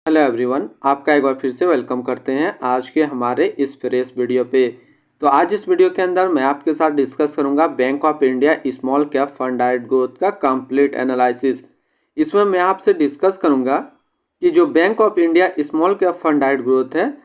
Hello everyone, आपका एक बार फिर से वेलकम करते हैं आज के हमारे इस फ्रेश वीडियो पे। तो आज इस वीडियो के अंदर मैं आपके साथ डिस्कस करूंगा bank of India small cap fund direct growth का कंप्लीट एनालिसिस। इसमें मैं आपसे डिस्कस करूंगा कि जो bank of India small cap fund direct growth है,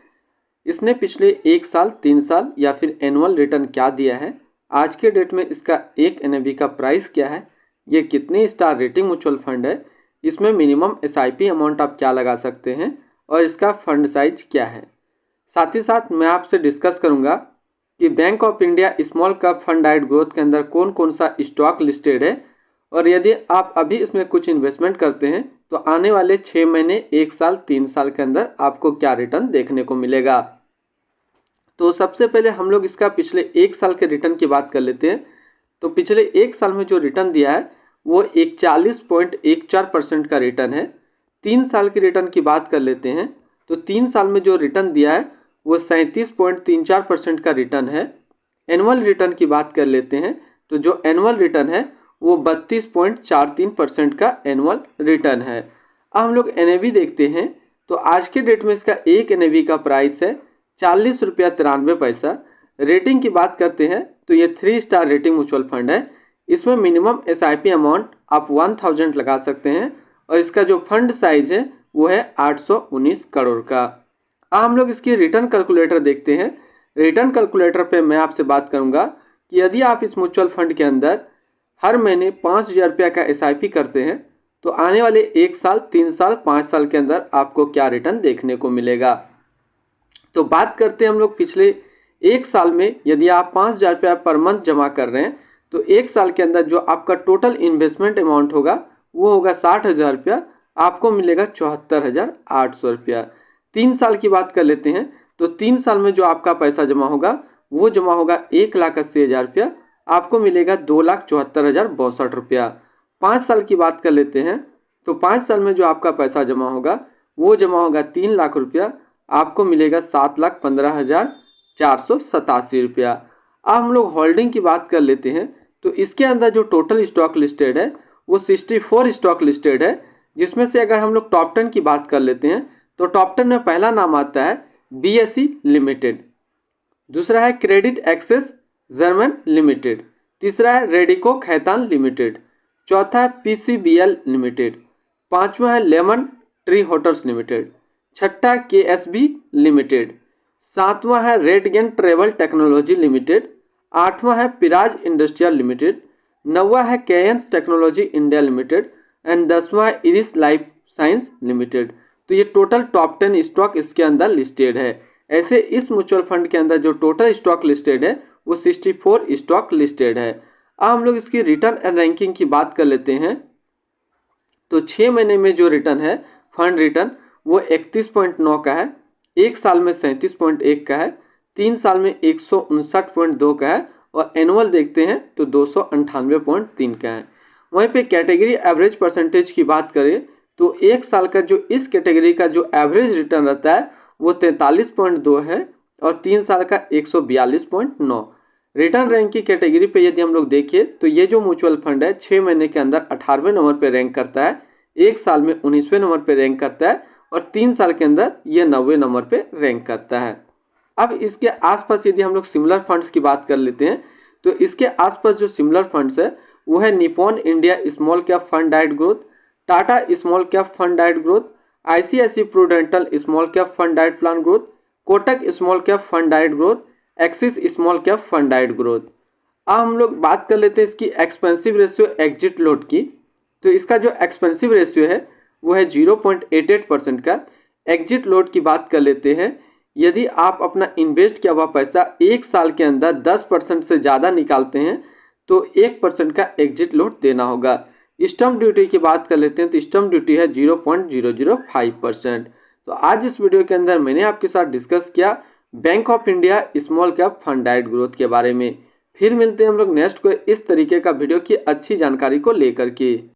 इसने पिछले 1 साल, 3 साल या फिर एनुअल रिटर्न क्या दिया है, आज के डेट में इसका एक NAV का प्राइस क्या है, ये कितनी स्टार रेटिंग म्यूचुअल फंड है, इसमें मिनिमम SIP अमाउंट आप क्या लगा सकते हैं और इसका फंड साइज क्या है। साथ ही साथ मैं आपसे डिस्कस करूंगा कि bank of India small cap fund direct growth के अंदर कौन कौन सा स्टॉक लिस्टेड है और यदि आप अभी इसमें कुछ इन्वेस्टमेंट करते हैं तो आने वाले 6 महीने, 1 साल, 3 साल के अंदर आपको क्या रिटर्न देखने को मिलेगा। तो सबसे पहले हम लोग इसका पिछले 1 साल के रिटर्न की बात कर लेते हैं। तो पिछले 1 साल में जो रिटर्न दिया है वो 41.14% का रिटर्न है। 3 साल के रिटर्न की बात कर लेते हैं तो 3 साल में जो रिटर्न दिया है वो 37.34% का रिटर्न है। एनुअल रिटर्न की बात कर लेते हैं तो जो एनुअल रिटर्न है वो 32.43% का एनुअल रिटर्न है। अब हम लोग NAV देखते हैं तो आज के डेट में इसका एक NAV का प्राइस है 40 रुपया 93 पैसा। रेटिंग की बात करते हैं तो ये 3 स्टार रेटिंग म्यूचुअल फंड है। इसमें मिनिमम SIP अमाउंट आप 1000 लगा सकते हैं और इसका जो फंड साइज है वो है 819 करोड़ का। अब हम लोग इसकी रिटर्न कैलकुलेटर देखते हैं। रिटर्न कैलकुलेटर पे मैं आपसे बात करूंगा कि यदि आप इस म्यूचुअल फंड के अंदर हर महीने 5000 रुपया का SIP करते हैं तो आने वाले 1 साल, 3 साल, 5 साल के अंदर आपको क्या रिटर्न देखने को मिलेगा। तो बात करते हैं हम लोग पिछले 1 साल में यदि आप 5000 रुपया पर मंथ जमा कर रहे हैं तो 1 साल के अंदर जो आपका टोटल इन्वेस्टमेंट अमाउंट होगा वो होगा 60,000 रुपया, आपको मिलेगा 74,800 रुपया। 3 साल की बात कर लेते हैं तो 3 साल में जो आपका पैसा जमा होगा वो जमा होगा 1,80,000 रुपया, आपको मिलेगा 2,74,062 रुपया। 5 साल की बात कर लेते हैं तो 5 साल में जो आपका पैसा जमा होगा वो जमा होगा 3 लाख रुपया, आपको मिलेगा 7,15,487 रुपया। अब हम लोग होल्डिंग की बात कर लेते हैं तो इसके अंदर जो टोटल स्टॉक लिस्टेड है वो 64 स्टॉक लिस्टेड है, जिसमें से अगर हम लोग टॉप 10 की बात कर लेते हैं तो टॉप 10 में पहला नाम आता है BSE लिमिटेड, दूसरा है क्रेडिट एक्सेस जर्मन लिमिटेड, तीसरा है रेडिको खैतान लिमिटेड, चौथा है PCBL लिमिटेड, पांचवा है लेमन ट्री होटल्स लिमिटेड, छठा KSB लिमिटेड, सातवां है रेडगेन ट्रेवल टेक्नोलॉजी लिमिटेड, आठवां है पिराज इंडस्ट्रियल लिमिटेड, नौवां है केयंस टेक्नोलॉजी इंडिया लिमिटेड एंड 10वां है इरिस लाइफ साइंस लिमिटेड। तो ये टोटल टॉप 10 स्टॉक इसके अंदर लिस्टेड है। ऐसे इस म्यूचुअल फंड के अंदर जो टोटल स्टॉक लिस्टेड है वो 64 स्टॉक लिस्टेड है। अब हम लोग इसकी रिटर्न एंड रैंकिंग की बात कर लेते हैं तो 6 महीने में जो रिटर्न है फंड रिटर्न वो 31.9 का है, 1 साल में 37.1 का है, 3 साल में 159.2 का है और एनुअल देखते हैं तो 298.3 का है। वहीं पे कैटेगरी एवरेज परसेंटेज की बात करें तो 1 साल का जो इस कैटेगरी का जो एवरेज रिटर्न रहता है वो 43.2 है और 3 साल का 142.9। रिटर्न रैंक की कैटेगरी पे यदि हम लोग देखें तो ये जो म्यूचुअल फंड है 6 महीने के अंदर 18वें नंबर पे रैंक करता है, 1 साल में 19वें नंबर पे रैंक करता है और 3 साल के अंदर ये 90वें नंबर पे रैंक करता है। अब इसके आसपास यदि हम लोग सिमिलर फंड्स की बात कर लेते हैं तो इसके आसपास जो सिमिलर फंड्स है वो है Nippon India small cap fund direct growth, Tata small cap fund direct growth, ICICI Prudential small cap fund direct plan growth, Kotak small cap fund direct growth, axis small cap fund direct growth. अब हम लोग बात कर लेते हैं इसकी expensive ratio exit load की। तो इसका जो एक्सपेंसिव रेशियो है वो है 0.88% का। एग्जिट लोड की बात कर लेते हैं, यदि आप अपना इन्वेस्ट किया हुआ पैसा 1 साल के अंदर 10% से ज़्यादा निकालते हैं तो 1% का एग्जिट लोड देना होगा। स्टम्प ड्यूटी की बात कर लेते हैं तो स्टम्प ड्यूटी है 0.005%। तो आज इस वीडियो के अंदर मैंने आपके साथ डिस्कस किया bank of India small cap fund direct growth के बारे में। फिर मिलते हैं हम लोग नेक्स्ट को इस तरीके का वीडियो की अच्छी जानकारी को लेकर के।